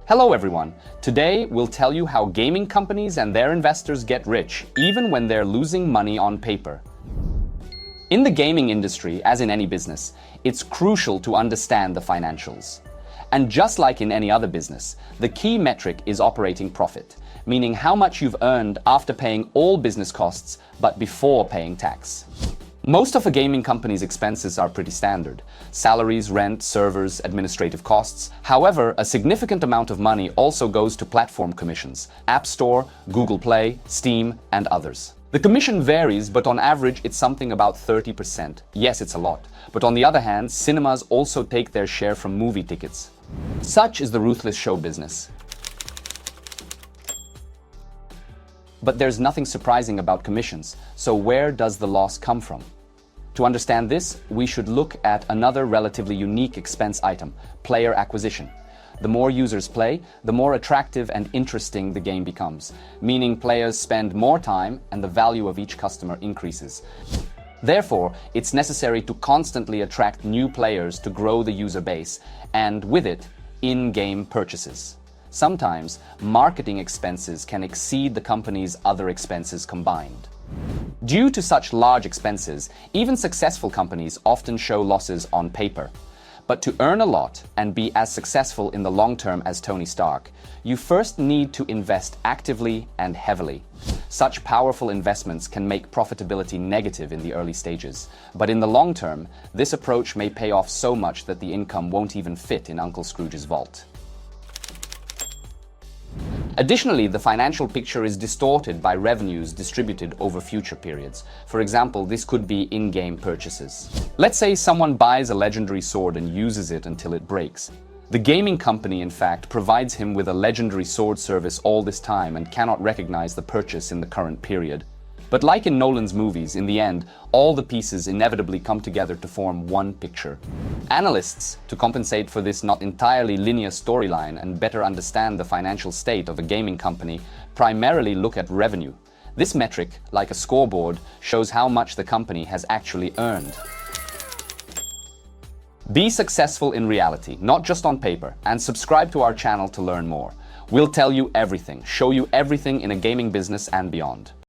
Hello everyone. Today we'll tell you how gaming companies and their investors get rich, even when they're losing money on paper. In the gaming industry, as in any business, it's crucial to understand the financials. And just like in any other business, the key metric is operating profit, meaning how much you've earned after paying all business costs, but before paying tax. Most of a gaming company's expenses are pretty standard: salaries, rent, servers, administrative costs. However, a significant amount of money also goes to platform commissions: App Store, Google Play, Steam, and others. The commission varies, but on average it's something about 30%. Yes, it's a lot. But on the other hand, cinemas also take their share from movie tickets. Such is the ruthless show business. But there's nothing surprising about commissions, so where does the loss come from? To understand this, we should look at another relatively unique expense item: player acquisition. The more users play, the more attractive and interesting the game becomes, meaning players spend more time and the value of each customer increases. Therefore, it's necessary to constantly attract new players to grow the user base, and with it, in-game purchases. Sometimes, marketing expenses can exceed the company's other expenses combined. Due to such large expenses, even successful companies often show losses on paper. But to earn a lot and be as successful in the long term as Tony Stark, you first need to invest actively and heavily. Such powerful investments can make profitability negative in the early stages, but in the long term, this approach may pay off so much that the income won't even fit in Uncle Scrooge's vault. Additionally, the financial picture is distorted by revenues distributed over future periods. For example, this could be in-game purchases. Let's say someone buys a legendary sword and uses it until it breaks. The gaming company, in fact, provides him with a legendary sword service all this time and cannot recognize the purchase in the current period. But like in Nolan's movies, in the end, all the pieces inevitably come together to form one picture. Analysts, to compensate for this not entirely linear storyline and better understand the financial state of a gaming company, primarily look at revenue. This metric, like a scoreboard, shows how much the company has actually earned. Be successful in reality, not just on paper, and subscribe to our channel to learn more. We'll tell you everything, show you everything in a gaming business and beyond.